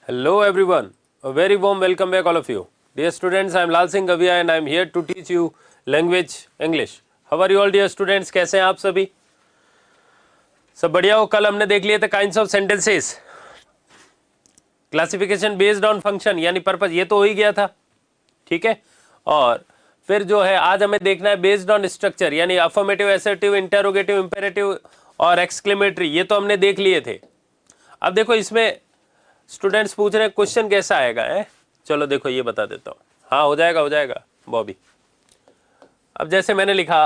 Hello everyone, a very warm welcome back all of you. Dear students, I am Lal Singh Gavia and I am here to teach you language English. How are you all dear students? कैसे हैं आप सभी? सब बढ़िया हो? कल हमने देख लिए थे kinds of sentences, classification based on function यानी पर्पज, ये तो हो ही गया था, ठीक है। और फिर जो है आज हमें देखना है बेस्ड ऑन स्ट्रक्चर यानी अफर्मेटिव, असर्टिव, इंटरोगेटिव, इंपेरेटिव और एक्सक्लेमेटरी, ये तो हमने देख लिए थे। अब देखो इसमें स्टूडेंट्स पूछ रहे हैं क्वेश्चन कैसा आएगा है। चलो देखो ये बता देता हूँ। हाँ हो जाएगा बॉबी। अब जैसे मैंने लिखा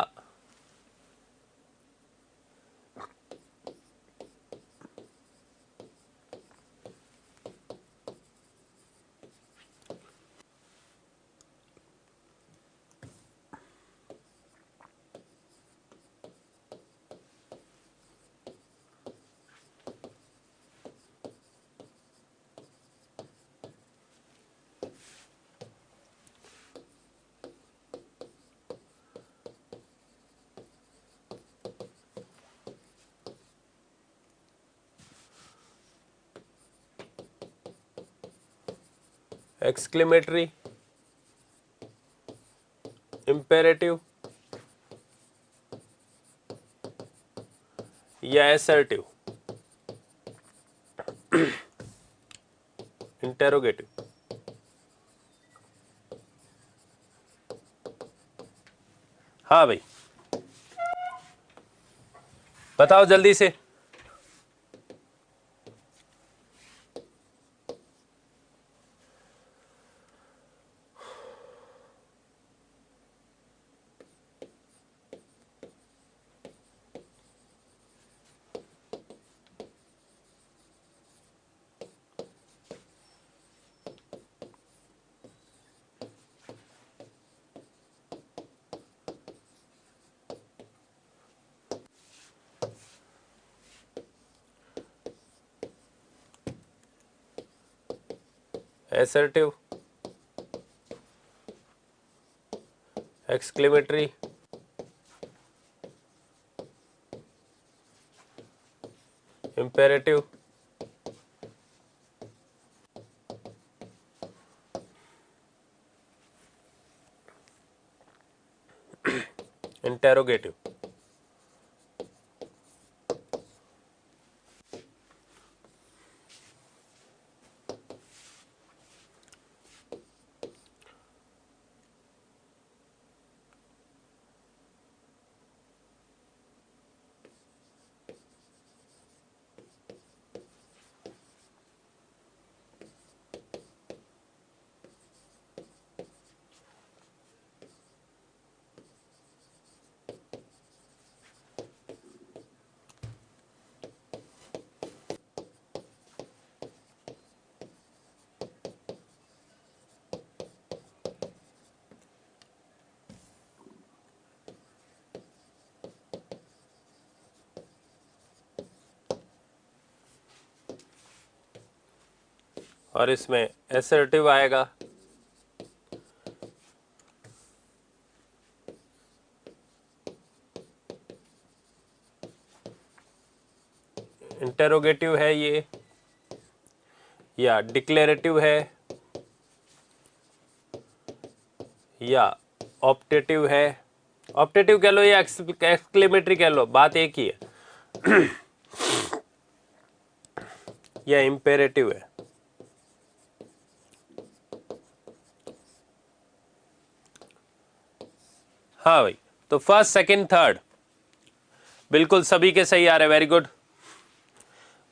एक्सक्लेमेटरी, इंपेरेटिव या असर्टिव, इंटेरोगेटिव। हाँ भाई बताओ जल्दी से। assertive, exclamatory, imperative, interrogative। और इसमें assertive आएगा, इंटेरोगेटिव है ये, या डिक्लेरेटिव है, या ऑप्टेटिव है। ऑप्टेटिव कह लो या एक्सक्लेमेटरी कह लो, बात एक ही है। या इंपेरेटिव है। हाँ भाई, तो फर्स्ट, सेकंड, थर्ड बिल्कुल सभी के सही आ रहे, वेरी गुड।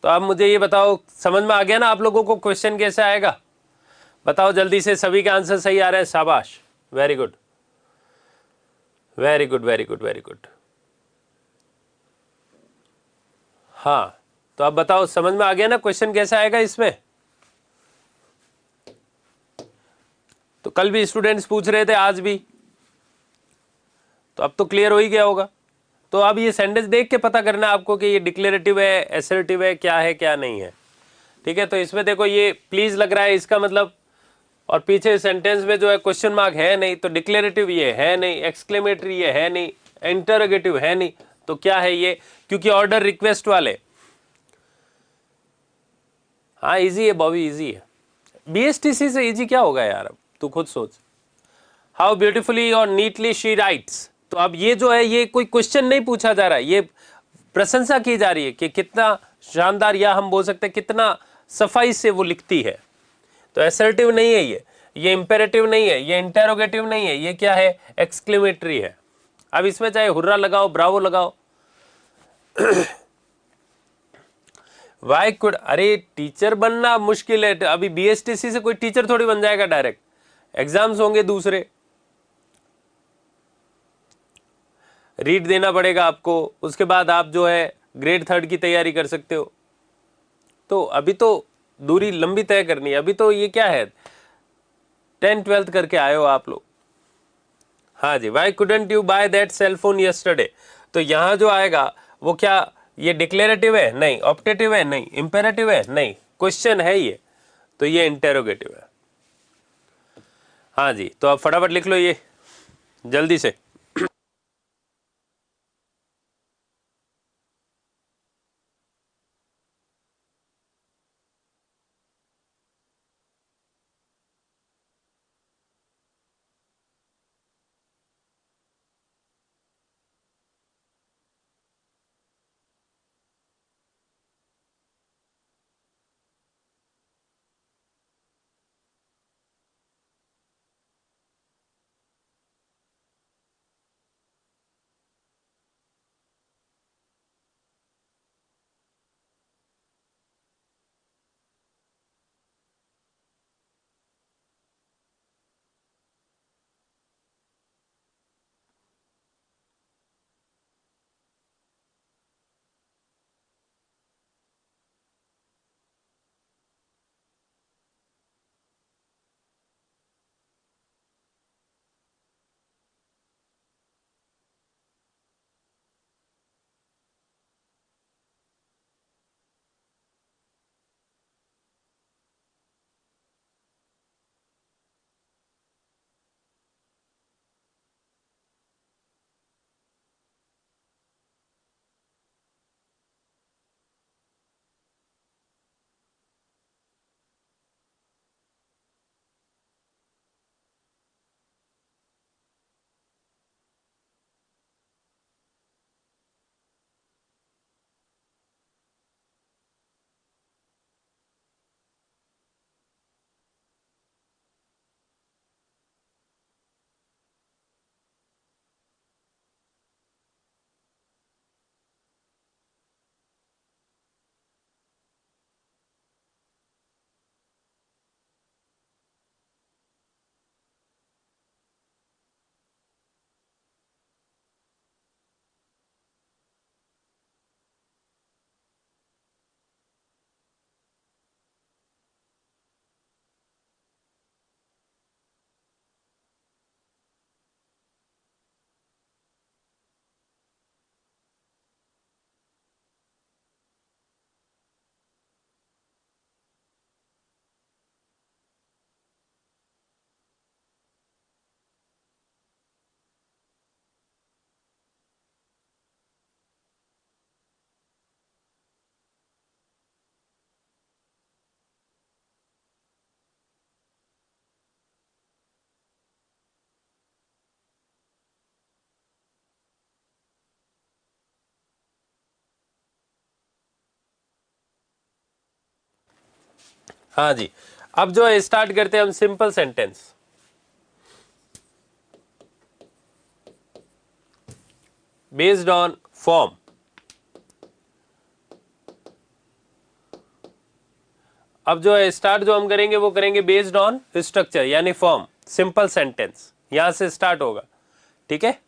तो अब मुझे ये बताओ, समझ में आ गया ना आप लोगों को क्वेश्चन कैसे आएगा? बताओ जल्दी से, सभी के आंसर सही आ रहे हैं, शाबाश, very good very good very good very good. हाँ तो अब बताओ समझ में आ गया ना क्वेश्चन कैसे आएगा इसमें? तो कल भी स्टूडेंट्स पूछ रहे थे, आज भी, तो अब तो क्लियर हो ही गया होगा। तो अब ये सेंटेंस देख के पता करना आपको कि ये डिक्लेरेटिव है, असर्टिव है, क्या है क्या नहीं है, ठीक है। तो इसमें देखो ये प्लीज लग रहा है, इसका मतलब, और पीछे सेंटेंस में जो है क्वेश्चन मार्क है नहीं, तो डिक्लेरेटिव ये है नहीं, एक्सक्लेमेटरी ये है नहीं, इंटरोगेटिव है नहीं, तो क्या है ये? क्योंकि ऑर्डर रिक्वेस्ट वाले। हाँ इजी है बॉबी, इजी है। BSTC से इजी क्या होगा यार, अब तू खुद सोच। हाउ ब्यूटिफुली और नीटली शी राइट्स, तो अब ये जो है ये कोई क्वेश्चन नहीं पूछा जा रहा है, ये प्रशंसा की जा रही है कि कितना शानदार, या हम बोल सकते हैं कितना सफाई से वो लिखती है। तो असर्टिव नहीं है ये इंपेरेटिव नहीं है, ये इंटेरोगेटिव नहीं है, ये क्या है, एक्सक्लेमेटरी है। अब इसमें चाहे हुर्रा लगाओ, ब्रावो लगाओ। वाई कुड, अरे टीचर बनना मुश्किल है, अभी BSTC से कोई टीचर थोड़ी बन जाएगा डायरेक्ट, एग्जाम्स होंगे दूसरे, रीड देना पड़ेगा आपको, उसके बाद आप जो है ग्रेड 3 की तैयारी कर सकते हो। तो अभी तो दूरी लंबी तय करनी है, अभी तो ये क्या है, 10th-12th करके आए हो आप लोग। हाँ जी, why couldn't you buy that cellphone yesterday, तो यहां जो आएगा वो क्या, ये डिक्लेरेटिव है नहीं, ऑप्टेटिव है नहीं, इंपेरेटिव है नहीं, क्वेश्चन है ये, तो ये इंटेरोगेटिव है। हाँ जी, तो आप फटाफट लिख लो ये जल्दी से। हाँ जी, अब जो है स्टार्ट करते हैं हम simple sentence. Based on form, अब जो है स्टार्ट जो हम करेंगे वो करेंगे बेस्ड ऑन स्ट्रक्चर यानी फॉर्म, सिंपल सेंटेंस यहां से स्टार्ट होगा, ठीक है।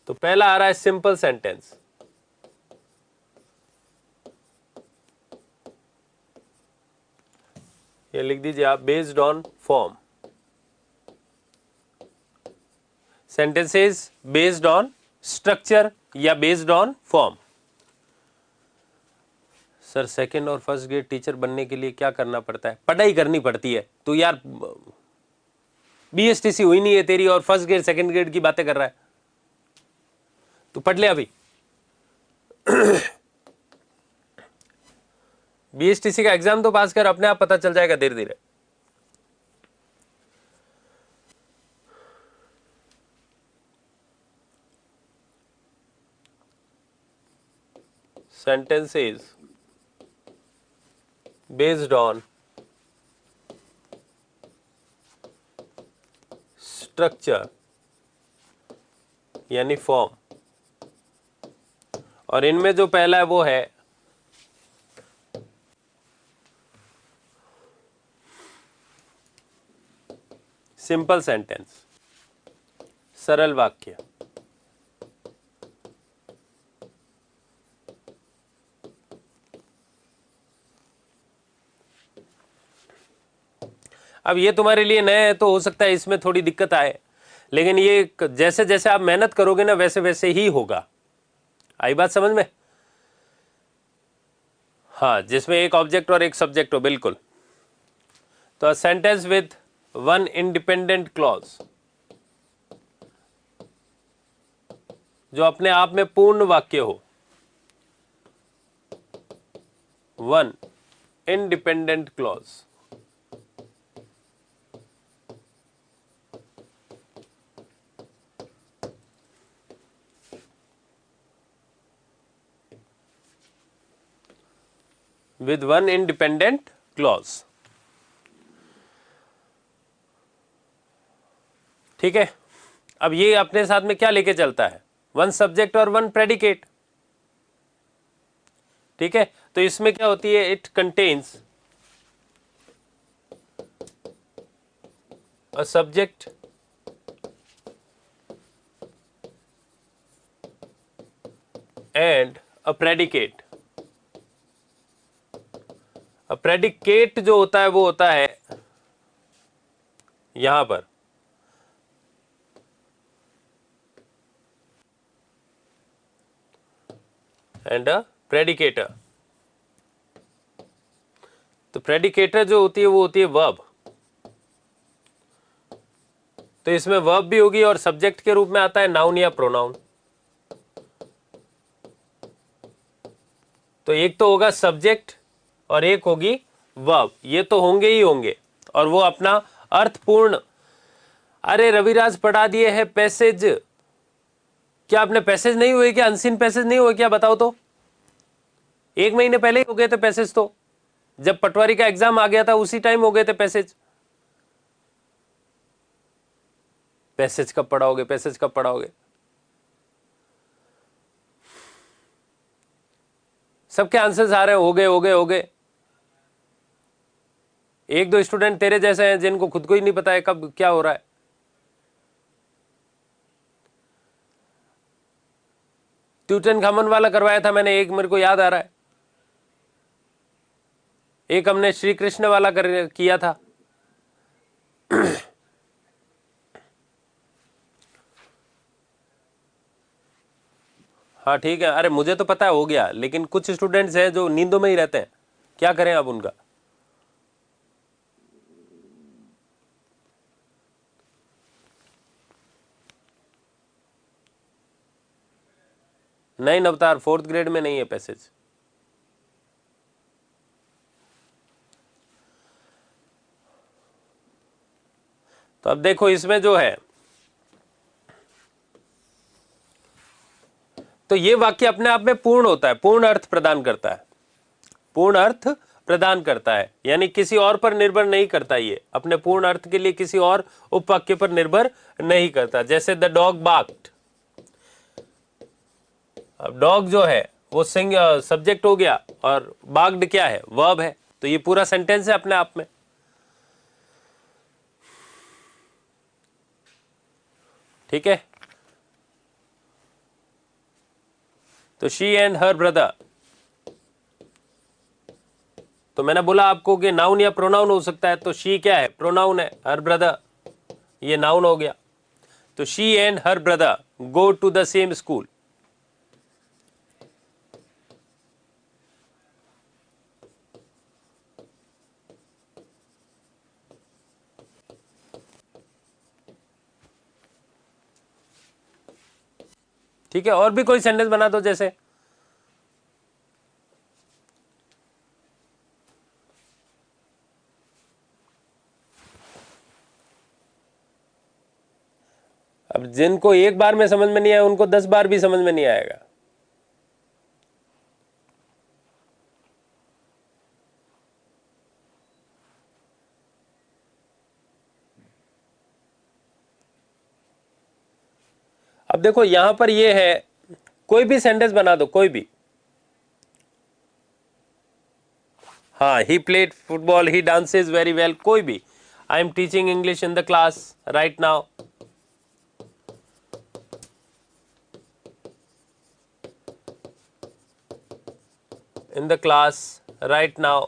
तो पहला आ रहा है सिंपल सेंटेंस, ये लिख दीजिए आप, based on form, sentences based on structure या based on form. Sir second और फर्स्ट ग्रेड टीचर बनने के लिए क्या करना पड़ता है, पढ़ाई करनी पड़ती है। तो यार BSTC हुई नहीं है तेरी और फर्स्ट ग्रेड सेकंड ग्रेड की बातें कर रहा है, तू पढ़ ले अभी। बीएसटीसी का एग्जाम तो पास कर, अपने आप पता चल जाएगा धीरे धीरे। Sentences based on स्ट्रक्चर यानी फॉर्म, और इनमें जो पहला है वो है सिंपल सेंटेंस, सरल वाक्य। अब ये तुम्हारे लिए नया है तो हो सकता है इसमें थोड़ी दिक्कत आए, लेकिन ये जैसे जैसे आप मेहनत करोगे ना वैसे वैसे ही होगा। आई बात समझ में? हाँ, जिसमें एक ऑब्जेक्ट और एक सब्जेक्ट हो, बिल्कुल। तो sentence with one independent clause, जो अपने आप में पूर्ण वाक्य हो। One independent clause, with one independent clause। ठीक है, अब ये अपने साथ में क्या लेके चलता है? वन सब्जेक्ट और वन प्रेडिकेट। ठीक है, तो इसमें क्या होती है? It contains a subject and a predicate. Predicate जो होता है वो होता है यहां पर, एंड अ प्रेडिकेटर। तो प्रेडिकेटर जो होती है वो होती है वर्ब। तो इसमें वर्ब भी होगी और सब्जेक्ट के रूप में आता है नाउन या प्रोनाउन। तो एक तो होगा सब्जेक्ट और एक होगी वर्ब, ये तो होंगे ही होंगे, और वो अपना अर्थपूर्ण। अरे रविराज पढ़ा दिए है पैसेज, क्या आपने पैसेज नहीं हुए क्या? अनसीन पैसेज नहीं हुए क्या? बताओ तो। 1 महीने पहले ही हो गए थे पैसेज, तो जब पटवारी का एग्जाम आ गया था उसी टाइम हो गए थे पैसेज। पैसेज कब पढ़ाओगे? पैसेज कब पढ़ाओगे? सबके आंसर्स आ रहे हैं, हो गए हो गए हो गए। एक दो स्टूडेंट तेरे जैसे हैं जिनको खुद को ही नहीं पता है कब क्या हो रहा है। ट्यूटन खामन वाला करवाया था मैंने, एक मेरे को याद आ रहा है। एक हमने श्री कृष्ण वाला किया था। हाँ ठीक है, अरे मुझे तो पता है हो गया, लेकिन कुछ स्टूडेंट्स हैं जो नींदों में ही रहते हैं, क्या करें अब उनका? नहीं अवतार, 4th ग्रेड में नहीं है पैसेज। तो अब देखो इसमें जो है, तो ये वाक्य अपने आप में पूर्ण होता है, पूर्ण अर्थ प्रदान करता है, पूर्ण अर्थ प्रदान करता है, यानी किसी और पर निर्भर नहीं करता। ये अपने पूर्ण अर्थ के लिए किसी और उपवाक्य पर निर्भर नहीं करता। जैसे द डॉग बार्क्ड, अब डॉग जो है वो सब्जेक्ट हो गया और बार्क्ड क्या है? वर्ब है। तो ये पूरा सेंटेंस है अपने आप में। ठीक है, तो शी एंड हर ब्रदर, तो मैंने बोला आपको कि नाउन या प्रोनाउन हो सकता है। तो शी क्या है? प्रोनाउन है। हर ब्रदर ये नाउन हो गया। तो she and her brother go to the same school. ठीक है, और भी कोई सेंटेंस बना दो। जैसे अब जिनको एक बार में समझ में नहीं आया उनको 10 बार भी समझ में नहीं आएगा। अब देखो यहां पर ये है, कोई भी सेंटेंस बना दो, कोई भी। हाँ, he played football, he dances very well, कोई भी। I am teaching English in the class right now. In the class right now.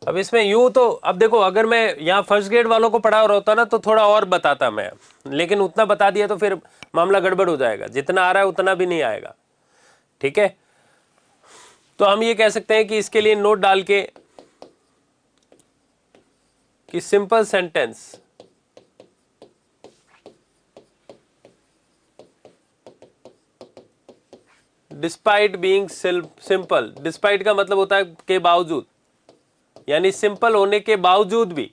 अब इसमें यूं तो, अब देखो अगर मैं यहाँ फर्स्ट ग्रेड वालों को पढ़ा रहा होता ना तो थोड़ा और बताता मैं, लेकिन उतना बता दिया तो फिर मामला गड़बड़ हो जाएगा, जितना आ रहा है उतना भी नहीं आएगा। ठीक है, तो हम ये कह सकते हैं कि इसके लिए नोट डाल के कि simple sentence, despite being simple, despite का मतलब होता है के बावजूद, यानी सिंपल होने के बावजूद भी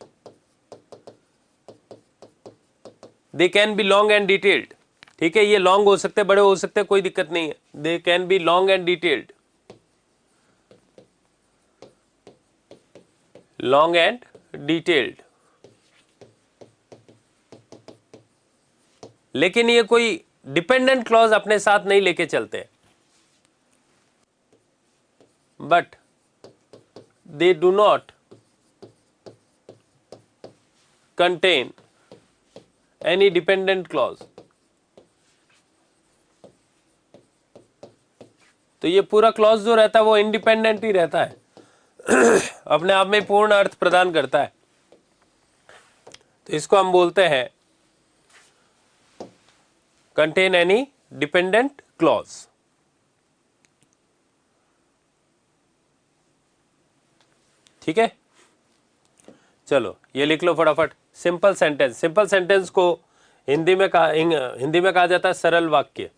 they can be long and detailed. ठीक है, ये लॉन्ग हो सकते, बड़े हो सकते, कोई दिक्कत नहीं है, they can be long and detailed, long and detailed. लेकिन ये कोई डिपेंडेंट क्लॉज अपने साथ नहीं लेके चलते, but they do not contain any dependent clause. तो ये पूरा क्लॉज जो रहता है वो इंडिपेंडेंट ही रहता है, अपने आप में पूर्ण अर्थ प्रदान करता है। तो इसको हम बोलते हैं कंटेन एनी डिपेंडेंट क्लॉज। ठीक है, चलो ये लिख लो फटाफट। सिंपल सेंटेंस, सिंपल सेंटेंस को हिंदी में कहा जाता है सरल वाक्य।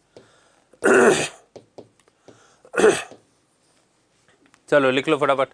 चलो लिख लो फटाफट।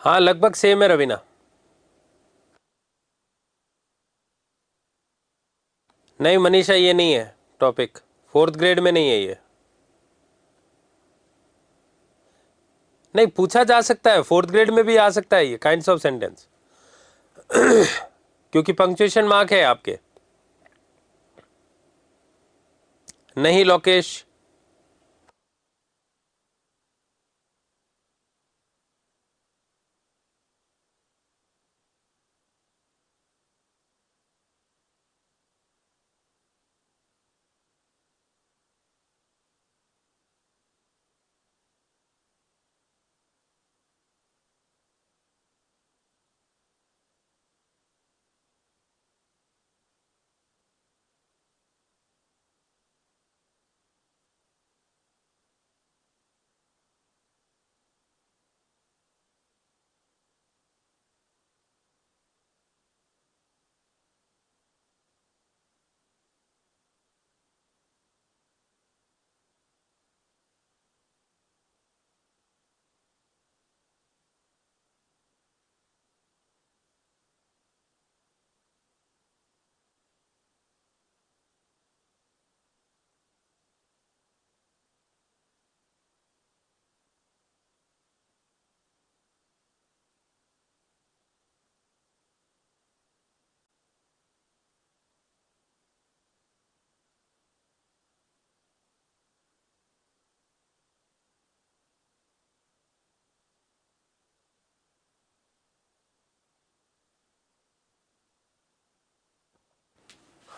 हाँ लगभग सेम है रवीना। नहीं मनीषा, ये नहीं है टॉपिक, फोर्थ ग्रेड में नहीं है ये। नहीं, पूछा जा सकता है, फोर्थ ग्रेड में भी आ सकता है ये काइंड्स ऑफ सेंटेंस, क्योंकि पंक्चुएशन मार्क है आपके। नहीं लोकेश,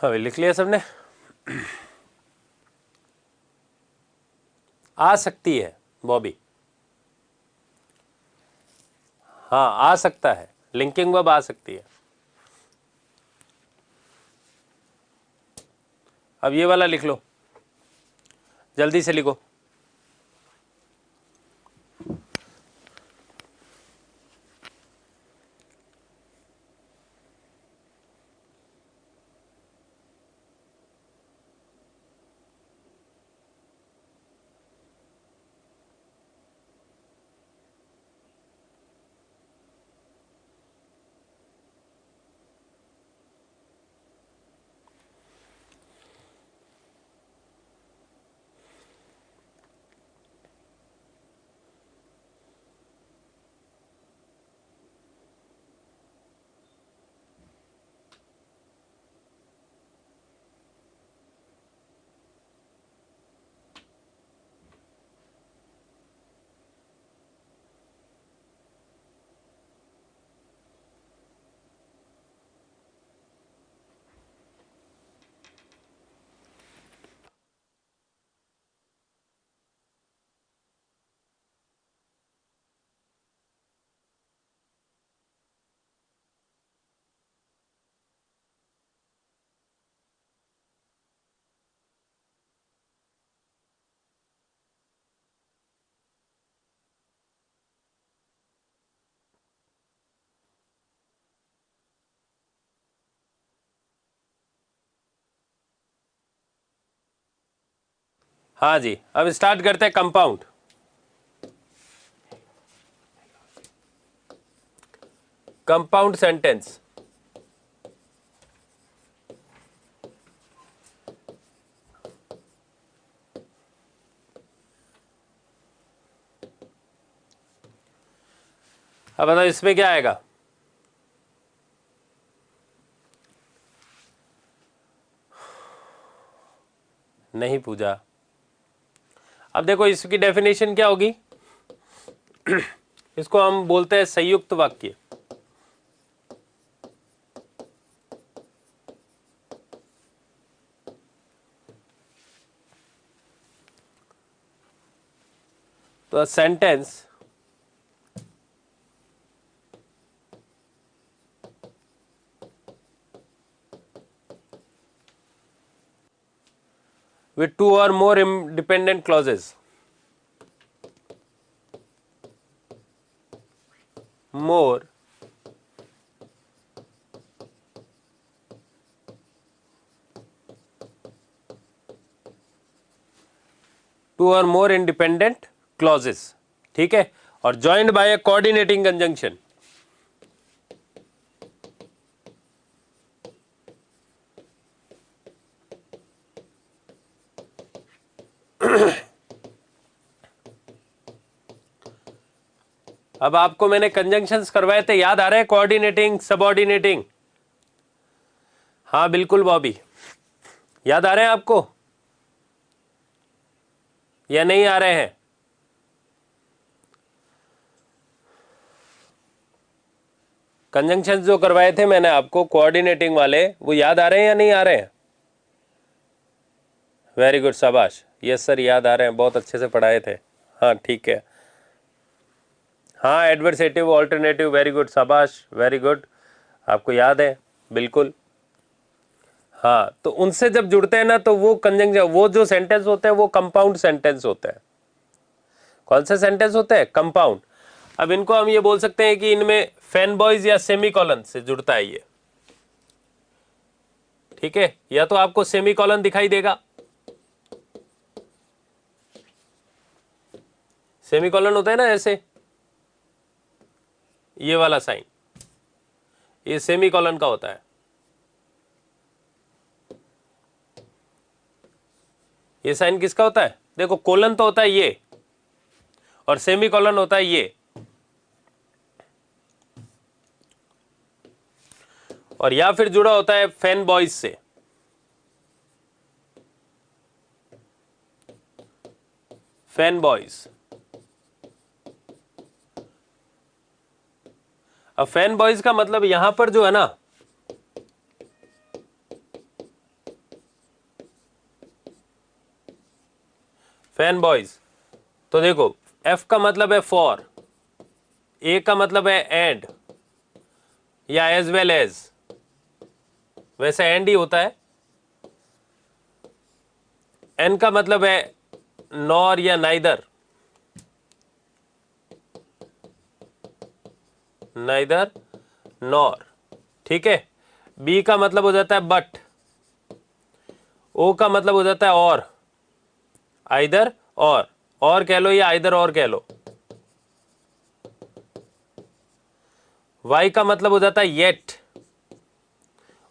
अभी लिख लिया सबने? आ सकती है बॉबी, हाँ आ सकता है, लिंकिंग वर्ब आ सकती है। अब ये वाला लिख लो, जल्दी से लिखो। हाँ जी, अब स्टार्ट करते हैं कंपाउंड। कंपाउंड सेंटेंस, अब बताओ इसमें क्या आएगा? नहीं पूछा। अब देखो इसकी डेफिनेशन क्या होगी? इसको हम बोलते हैं संयुक्त वाक्य। तो sentence with two or more independent clauses, more two or more independent clauses, ठीक है, और joined by a coordinating conjunction। अब आपको मैंने कंजंक्शंस करवाए थे, याद आ रहे हैं? कोऑर्डिनेटिंग, सबऑर्डिनेटिंग, हाँ बिल्कुल बॉबी, याद आ रहे हैं आपको या नहीं आ रहे हैं? कंजंक्शंस जो करवाए थे मैंने आपको कोऑर्डिनेटिंग वाले, वो याद आ रहे हैं या नहीं आ रहे हैं? वेरी गुड, शाबाश, यस सर याद आ रहे हैं, बहुत अच्छे से पढ़ाए थे। हाँ ठीक है, हाँ एडवर्सेटिव, ऑल्टरनेटिव, वेरी गुड, शाबाश, वेरी गुड, आपको याद है बिल्कुल। हाँ तो उनसे जब जुड़ते हैं ना तो वो कंजंक्शन, वो जो सेंटेंस होते हैं वो कंपाउंड सेंटेंस होते हैं। कौन से सेंटेंस होते हैं? कंपाउंड। अब इनको हम ये बोल सकते हैं कि इनमें फैन बॉयज या सेमीकोलन से जुड़ता है ये, ठीक है, या तो आपको सेमीकोलन दिखाई देगा, सेमीकोलन होता है ना ऐसे, ये वाला साइन, ये सेमीकोलन का होता है। ये साइन किसका होता है? देखो कोलन तो होता है ये, और सेमीकोलन होता है ये, और या फिर जुड़ा होता है फैन बॉयज से, फैन बॉयज। अब फैन बॉयज का मतलब यहां पर जो है ना, फैन बॉयज। तो देखो एफ का मतलब है फॉर, ए का मतलब है एंड या एज वेल एज, वैसे एंड ही होता है। एन का मतलब है नॉर या नाइदर, नाइदर नॉर, ठीक है। बी का मतलब हो जाता है बट, ओ का मतलब हो जाता है और, आइदर और कह लो या आइदर और कह लो। वाई का मतलब हो जाता है येट,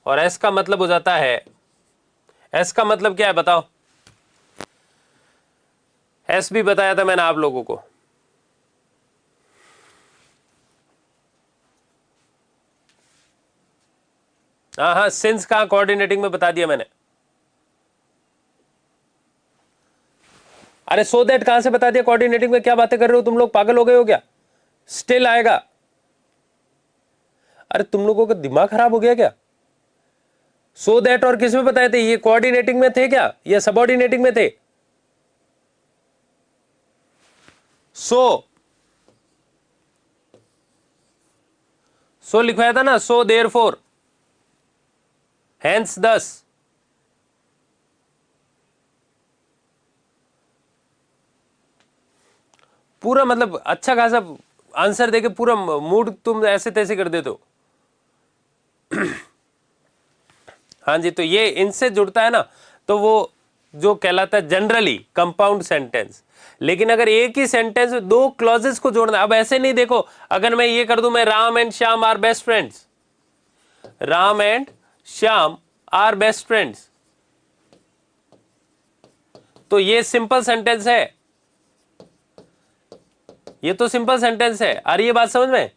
और एस का मतलब हो जाता है, एस का मतलब क्या है बताओ? एस भी बताया था मैंने आप लोगों को। हाँ हाँ, सिंस कहा कोऑर्डिनेटिंग में बता दिया मैंने। अरे सो दैट कहां से बता दिया कोऑर्डिनेटिंग में? क्या बातें कर रहे हो तुम लोग, पागल हो गए हो क्या? स्टिल आएगा। अरे तुम लोगों का दिमाग खराब हो गया क्या? सो दैट और किस में बताए थे? ये कोऑर्डिनेटिंग में थे क्या या सबऑर्डिनेटिंग में थे? सो लिखवाया था ना, सो देयर फोर, हैंस दस। पूरा मतलब अच्छा खासा आंसर देके पूरा मूड तुम ऐसे तैसे कर देते हो। हाँ जी, तो ये इनसे जुड़ता है ना, तो वो जो कहलाता है जनरली कंपाउंड सेंटेंस। लेकिन अगर एक ही सेंटेंस में दो क्लॉजेस को जोड़ना, अब ऐसे नहीं देखो, अगर मैं ये कर दूं, मैं Ram and Shyam are best friends, Ram and Shyam are best friends, तो ये सिंपल सेंटेंस है, ये तो सिंपल सेंटेंस है। आ रही है बात समझ में?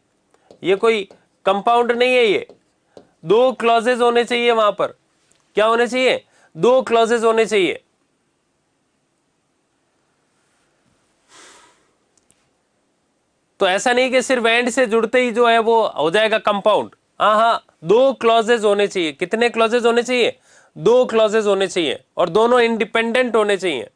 ये कोई कंपाउंड नहीं है, ये दो क्लॉजेज होने चाहिए वहां पर। क्या होने चाहिए? दो क्लॉजेज होने चाहिए। तो ऐसा नहीं कि सिर्फ एंड से जुड़ते ही जो है वो हो जाएगा कंपाउंड। हाँ हाँ, दो क्लॉजेज होने चाहिए। कितने क्लॉजेज होने चाहिए? दो क्लॉजेज होने चाहिए, और दोनों इंडिपेंडेंट होने चाहिए।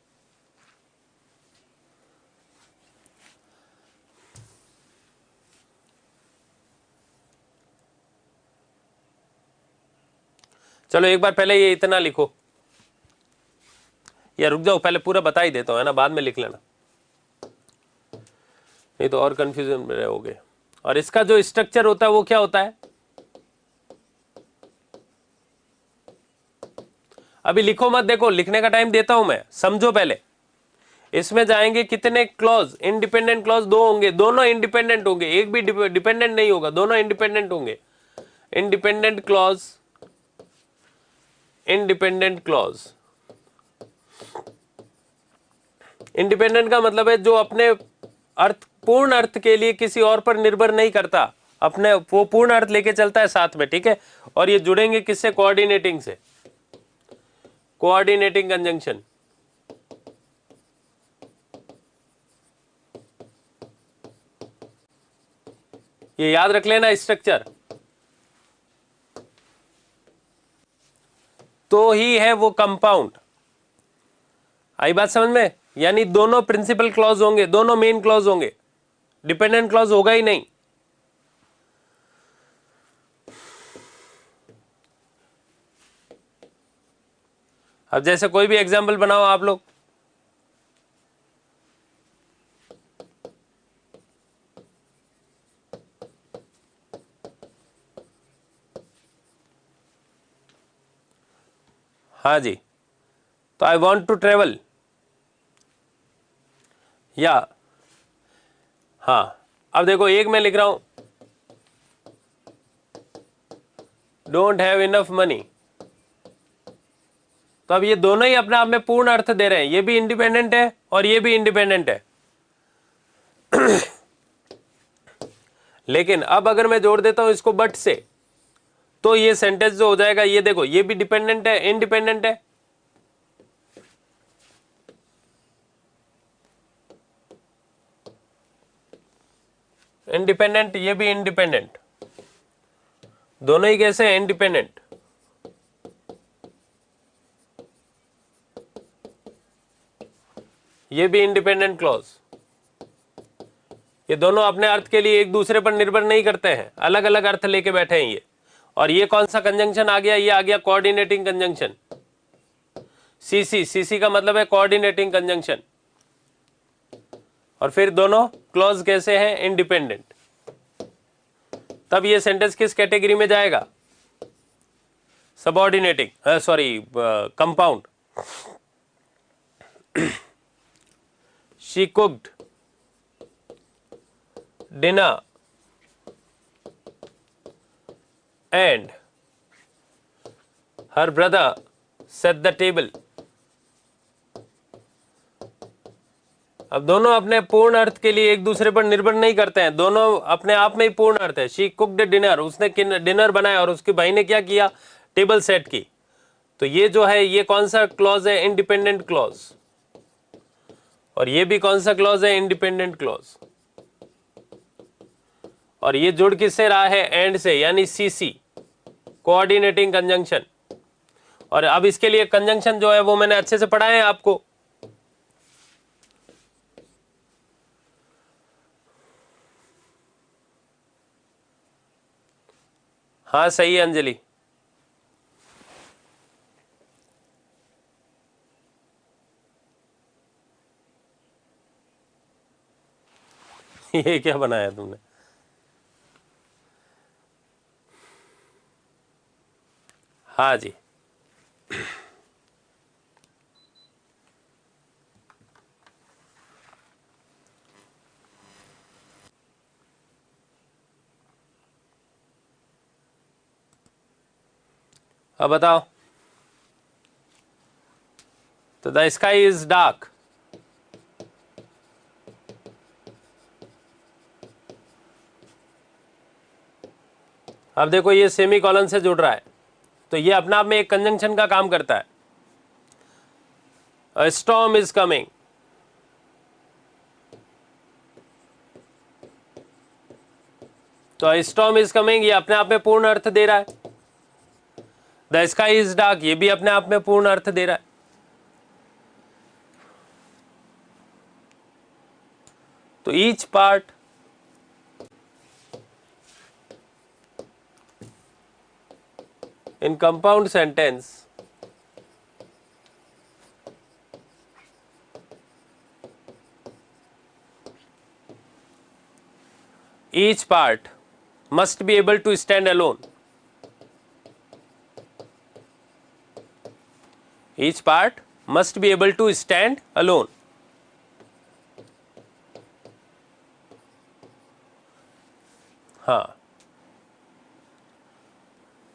चलो एक बार पहले ये इतना लिखो, या रुक जाओ, पहले पूरा बता ही देता हूं, है ना, बाद में लिख लेना, नहीं तो और कंफ्यूजन में रहोगे। और इसका जो स्ट्रक्चर होता है वो क्या होता है? अभी लिखो मत, देखो लिखने का टाइम देता हूं मैं, समझो पहले। इसमें जाएंगे कितने क्लॉज? इंडिपेंडेंट क्लॉज दो होंगे, दोनों इंडिपेंडेंट होंगे, एक भी डिपेंडेंट नहीं होगा, दोनों इंडिपेंडेंट होंगे। Independent clause, independent clause, independent का मतलब है जो अपने अर्थ, पूर्ण अर्थ के लिए किसी और पर निर्भर नहीं करता, अपने वो पूर्ण अर्थ लेके चलता है साथ में, ठीक है। और ये जुड़ेंगे किससे? कोऑर्डिनेटिंग से, कोऑर्डिनेटिंग कंजंक्शन। ये याद रख लेना स्ट्रक्चर, तो ही है वो कंपाउंड। आई बात समझ में? यानी दोनों प्रिंसिपल क्लॉज होंगे, दोनों मेन क्लॉज होंगे, डिपेंडेंट क्लॉज होगा ही नहीं। अब जैसे कोई भी एग्जाम्पल बनाओ आप लोग। हाँ जी, तो आई वॉन्ट टू ट्रेवल, या हाँ, अब देखो एक मैं लिख रहा हूं, डोंट हैव इनफ मनी, तो अब ये दोनों ही अपने आप में पूर्ण अर्थ दे रहे हैं, ये भी इंडिपेंडेंट है और ये भी इंडिपेंडेंट है। लेकिन अब अगर मैं जोड़ देता हूं इसको बट से, तो ये सेंटेंस जो हो जाएगा, ये देखो ये भी डिपेंडेंट है, इंडिपेंडेंट है, इंडिपेंडेंट, ये भी इंडिपेंडेंट, दोनों ही कैसे हैं? इंडिपेंडेंट। ये भी इंडिपेंडेंट क्लॉज। ये दोनों अपने अर्थ के लिए एक दूसरे पर निर्भर नहीं करते हैं, अलग अलग अर्थ लेके बैठे हैं ये। और ये कौन सा कंजंक्शन आ गया? ये आ गया कोऑर्डिनेटिंग कंजंक्शन, सीसी। सीसी का मतलब है कोऑर्डिनेटिंग कंजंक्शन। और फिर दोनों क्लॉज कैसे हैं? इंडिपेंडेंट। तब ये सेंटेंस किस कैटेगरी में जाएगा? Subordinating, sorry, compound. She cooked dinner and her brother set the table। अब दोनों अपने पूर्ण अर्थ के लिए एक दूसरे पर निर्भर नहीं करते हैं, दोनों अपने आप में ही पूर्ण अर्थ है। शी कुक्ड डिनर, उसने डिनर बनाया और उसके भाई ने क्या किया? टेबल सेट की। तो ये जो है, ये कौन सा क्लॉज है? Independent clause. और ये भी कौन सा क्लॉज है? Independent clause. और ये जुड़ किससे रहा है? एंड से, यानी सीसी, कोऑर्डिनेटिंग कंजंक्शन। और अब इसके लिए कंजंक्शन जो है वो मैंने अच्छे से पढ़ाए हैं आपको। हाँ सही है अंजलि। ये क्या बनाया तुमने? हाँ जी। अब बताओ। तो द स्काई इज डार्क। अब देखो ये सेमी कॉलन से जुड़ रहा है, तो ये अपने आप में एक कंजंक्शन का काम करता है। अ स्टॉर्म इज कमिंग। तो स्टॉर्म इज कमिंग ये अपने आप में पूर्ण अर्थ दे रहा है। द स्काई इज डार्क ये भी अपने आप में पूर्ण अर्थ दे रहा है। तो each part in compound sentence each part must be able to stand alone। each part must be able to stand alone। हाँ,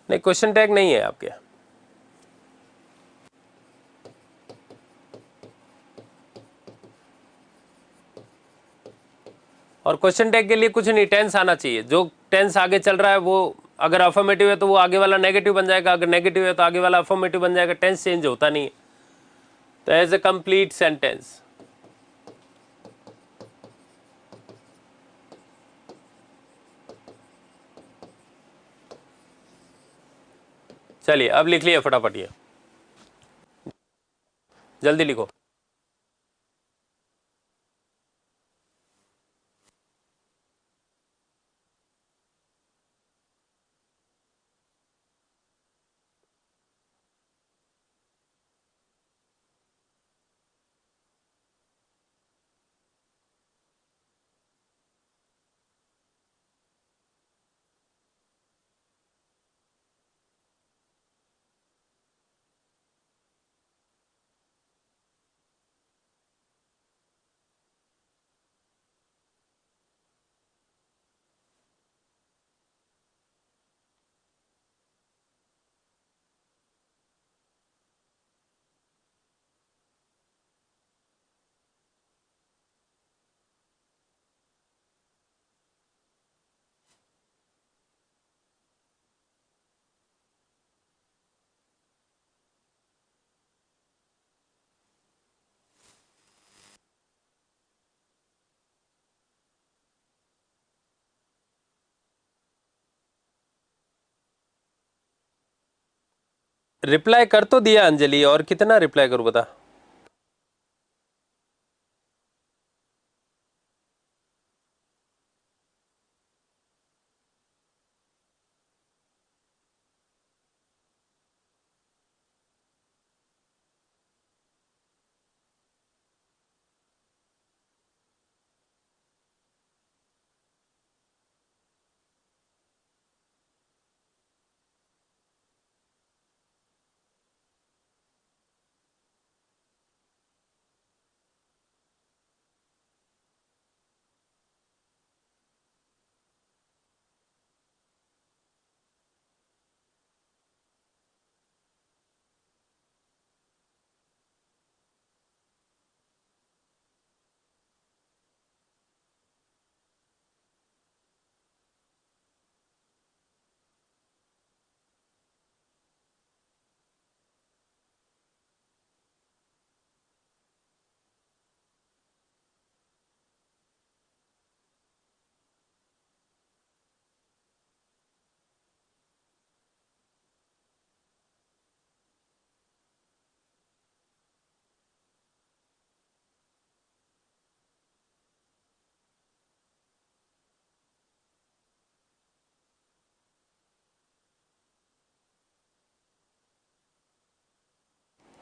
नहीं क्वेश्चन टैग नहीं है आपके। और क्वेश्चन टैग के लिए कुछ नहीं, टेंस आना चाहिए। जो टेंस आगे चल रहा है वो अगर अफर्मेटिव है तो वो आगे वाला नेगेटिव बन जाएगा, अगर नेगेटिव है तो आगे वाला अफर्मेटिव बन जाएगा। टेंस चेंज होता नहीं है। तो एज ए कंप्लीट सेंटेंस। चलिए अब लिख लिया फटाफट, ये जल्दी लिखो। रिप्लाई कर तो दिया अंजलि, और कितना रिप्लाई करूं बता।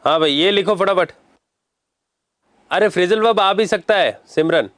हाँ भाई ये लिखो फटाफट। अरे फ्रेजल वर्ब आ भी सकता है सिमरन।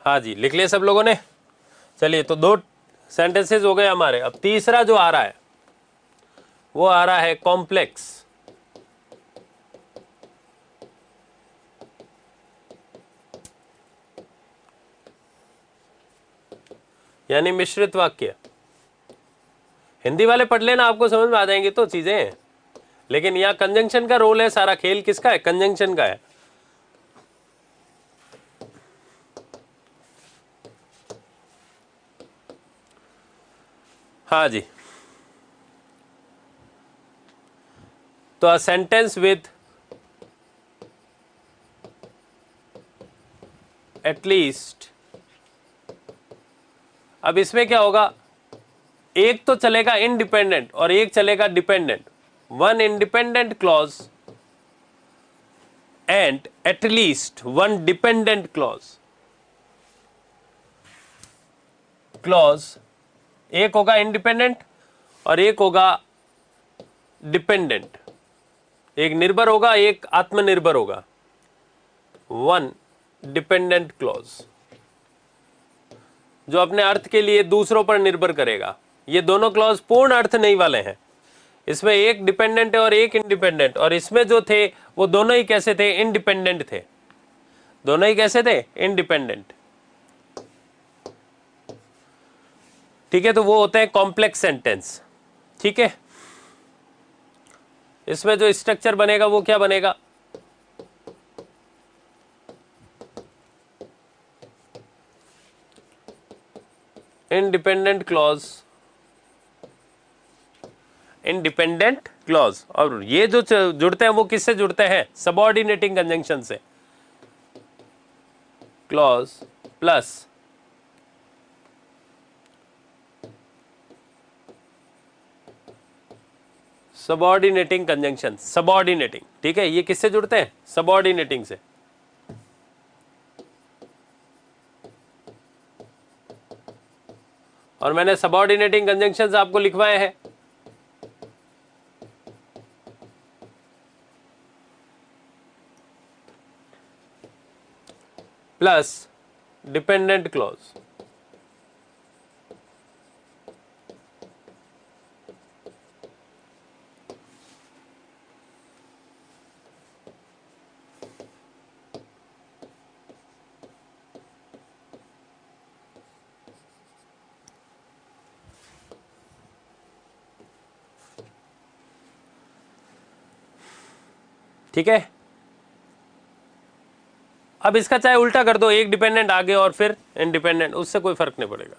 हाँ जी लिख लिए सब लोगों ने। चलिए तो दो सेंटेंसेस हो गए हमारे। अब तीसरा जो आ रहा है वो आ रहा है कॉम्प्लेक्स, यानी मिश्रित वाक्य। हिंदी वाले पढ़ लेना, आपको समझ में आ जाएंगी तो चीजें। लेकिन यहाँ कंजंक्शन का रोल है, सारा खेल किसका है? कंजंक्शन का है। हाँ जी, तो अ सेंटेंस विथ एटलीस्ट, अब इसमें क्या होगा, एक तो चलेगा इंडिपेंडेंट और एक चलेगा dependent. One independent clause and at least one dependent clause. Clause, एक होगा इंडिपेंडेंट और एक होगा डिपेंडेंट, एक निर्भर होगा एक आत्मनिर्भर होगा। वन डिपेंडेंट क्लॉज जो अपने अर्थ के लिए दूसरों पर निर्भर करेगा। ये दोनों क्लॉज पूर्ण अर्थ नहीं वाले हैं, इसमें एक डिपेंडेंट है और एक इंडिपेंडेंट, और इसमें जो थे वो दोनों ही कैसे थे, इंडिपेंडेंट थे, दोनों ही कैसे थे, इंडिपेंडेंट। ठीक है, तो वो होते हैं कॉम्प्लेक्स सेंटेंस। ठीक है, इसमें जो स्ट्रक्चर बनेगा वो क्या बनेगा, इंडिपेंडेंट क्लॉज, इंडिपेंडेंट क्लॉज। और ये जो जुड़ते हैं वो किससे जुड़ते हैं, सबऑर्डिनेटिंग कंजंक्शन से। Clause plus subordinating conjunction, subordinating. ठीक है, ये किससे जुड़ते हैं, सबऑर्डिनेटिंग से। और मैंने सबऑर्डिनेटिंग कंजंक्शंस आपको लिखवाए हैं। प्लस डिपेंडेंट क्लॉज, ठीक है। अब इसका चाहे उल्टा कर दो, एक डिपेंडेंट आगे और फिर इंडिपेंडेंट, उससे कोई फर्क नहीं पड़ेगा।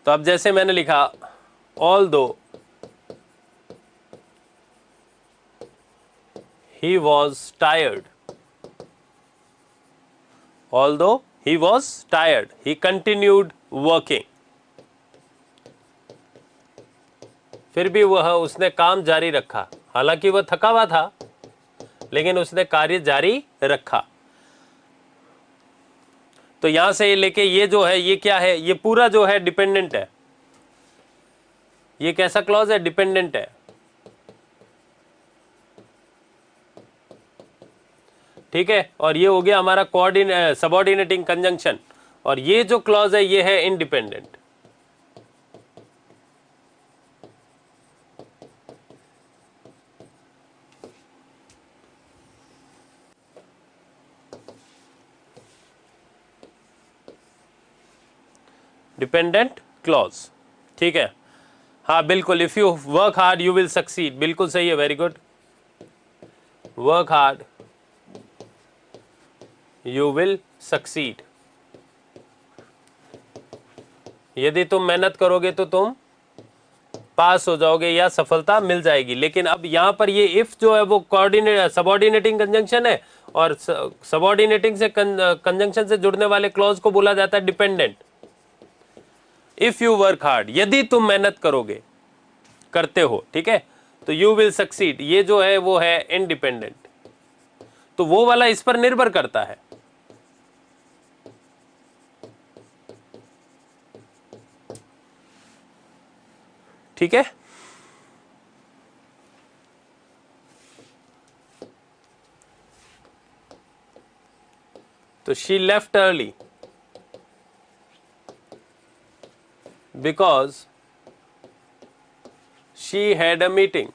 तो अब जैसे मैंने लिखा, ऑल दो ही वॉज टायर्ड, ऑल दो he was tired he continued working, फिर भी वह उसने काम जारी रखा, हालांकि वह थका हुआ था लेकिन उसने कार्य जारी रखा। तो यहां से लेके ये जो है ये क्या है, ये पूरा जो है डिपेंडेंट है। ये कैसा क्लॉज है, डिपेंडेंट है। ठीक है, और ये हो गया हमारा सबऑर्डिनेटिंग कंजंक्शन, और ये जो क्लॉज है ये है इंडिपेंडेंट। डिपेंडेंट क्लॉज, ठीक है। हाँ बिल्कुल, if you work hard you will succeed, बिल्कुल सही है, very good. Work hard you will succeed, यदि तुम मेहनत करोगे तो तुम पास हो जाओगे या सफलता मिल जाएगी। लेकिन अब यहां पर ये इफ जो है वो सबऑर्डिनेटिंग कंजंक्शन है, और सबऑर्डिनेटिंग से कंजंक्शन से जुड़ने वाले क्लॉज को बोला जाता है dependent. If you work hard, यदि तुम मेहनत करोगे, करते हो, ठीक है, तो यू विल सक्सीड, ये जो है वो है इंडिपेंडेंट। तो वो वाला इस पर निर्भर करता है। ठीक है, तो she left early because she had a meeting,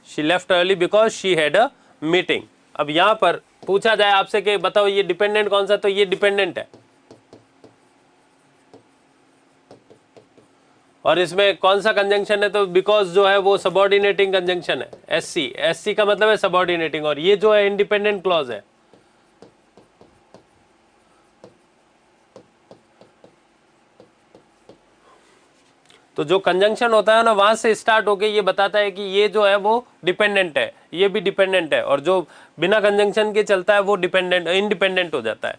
she left early because she had a meeting. अब यहां पर पूछा जाए आपसे कि बताओ ये डिपेंडेंट कौन सा, तो ये डिपेंडेंट है। और इसमें कौन सा कंजंक्शन है, तो बिकॉज जो है वो सबऑर्डिनेटिंग कंजंक्शन है, एससी, एससी का मतलब है सबऑर्डिनेटिंग, और ये जो है इंडिपेंडेंट क्लॉज है। तो जो कंजंक्शन होता है ना, वहां से स्टार्ट होके ये बताता है कि ये जो है वो डिपेंडेंट है, ये भी डिपेंडेंट है, और जो बिना कंजंक्शन के चलता है वो डिपेंडेंट, इंडिपेंडेंट हो जाता है।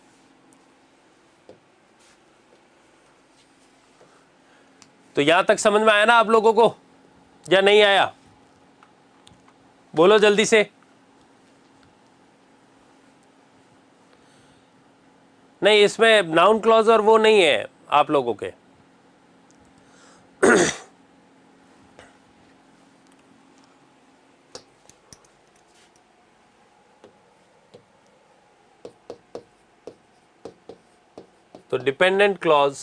तो यहां तक समझ में आया ना आप लोगों को, या नहीं आया? बोलो जल्दी से। नहीं, इसमें नाउन क्लॉज और वो नहीं है आप लोगों के। तो dependent clause,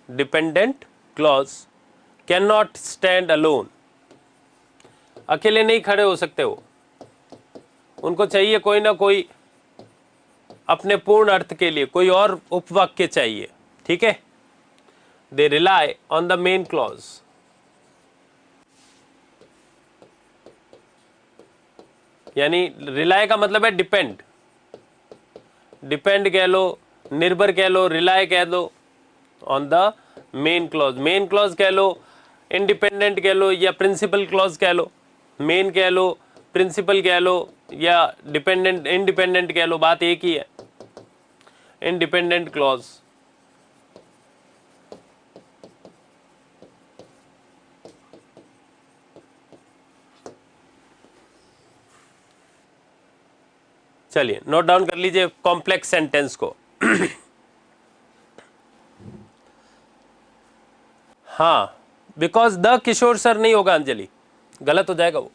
dependent clause can not stand alone, अकेले नहीं खड़े हो सकते वो, उनको चाहिए कोई ना कोई अपने पूर्ण अर्थ के लिए कोई और उपवाक्य चाहिए, ठीक है। They rely on the main clause, यानी रिलाई का मतलब है डिपेंड, डिपेंड कह लो, निर्भर कह लो, रिलाई कह दो on the main clause, main clause कह लो, इंडिपेंडेंट कह लो या प्रिंसिपल क्लॉज कह लो, मेन कह लो, प्रिंसिपल कह लो या डिपेंडेंट इंडिपेंडेंट कह लो, बात एक ही है। इंडिपेंडेंट क्लॉज, चलिए नोट डाउन कर लीजिए कॉम्प्लेक्स सेंटेंस को। हाँ, बिकॉज द किशोर सर नहीं होगा अंजलि, गलत हो जाएगा वो।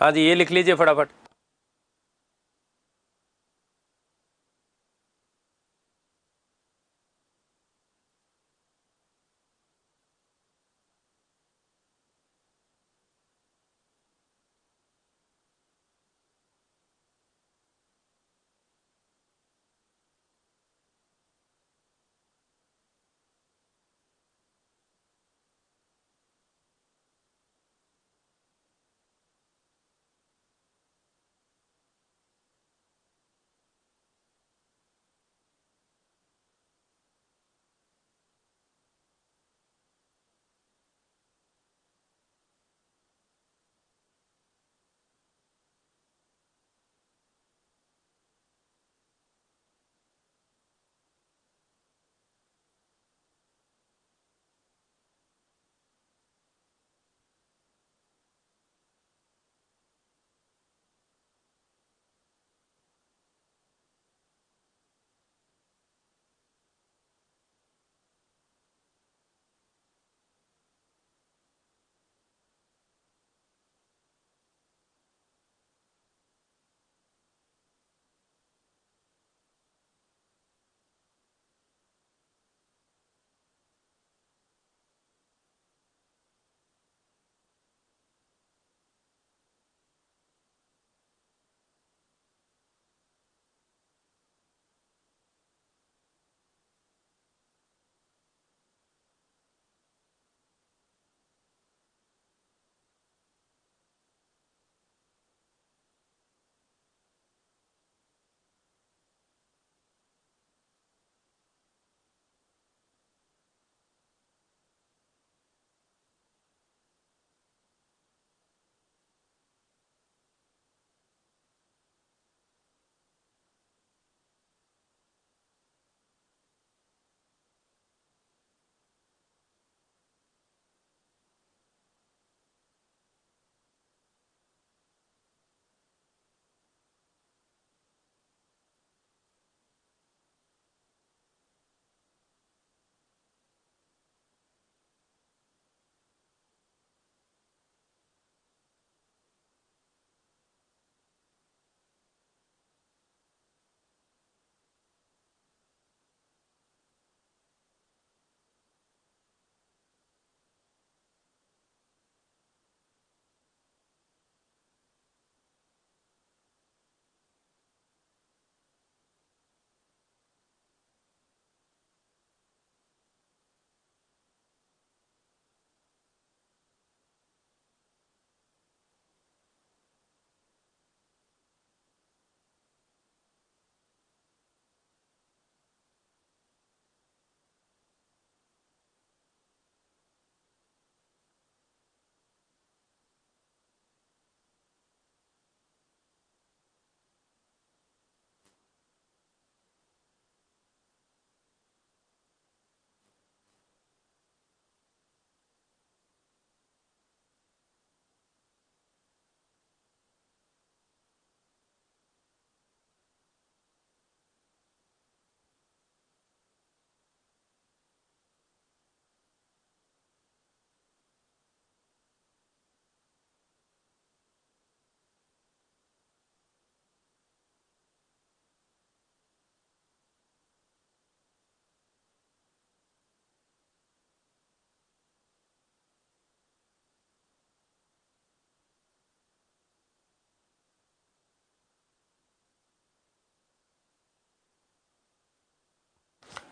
हाँ जी, ये लिख लीजिए फटाफट।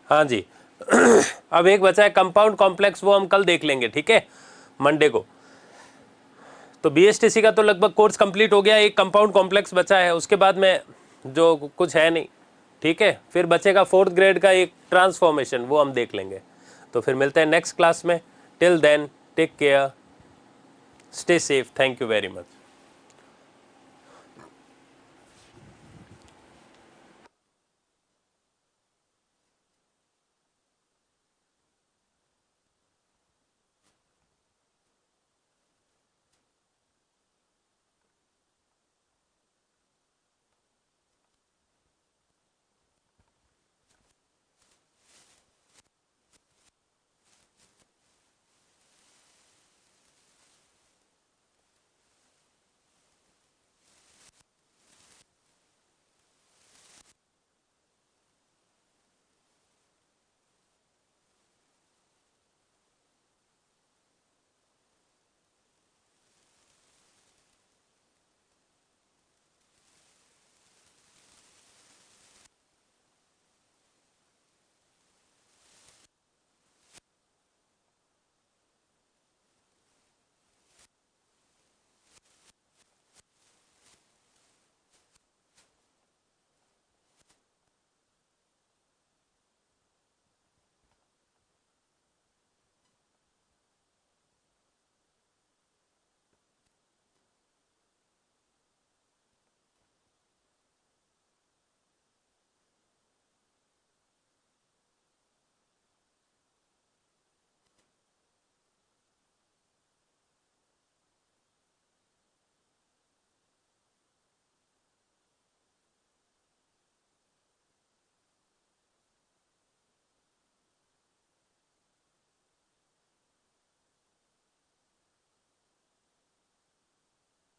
हाँ जी। अब एक बचा है कंपाउंड कॉम्प्लेक्स, वो हम कल देख लेंगे, ठीक है, मंडे को। तो बीएसटीसी का तो लगभग कोर्स कंप्लीट हो गया, एक कंपाउंड कॉम्प्लेक्स बचा है, उसके बाद में जो कुछ है नहीं, ठीक है। फिर बचेगा 4th ग्रेड का एक ट्रांसफॉर्मेशन, वो हम देख लेंगे। तो फिर मिलते हैं नेक्स्ट क्लास में। Till then take care, stay safe, thank you very much.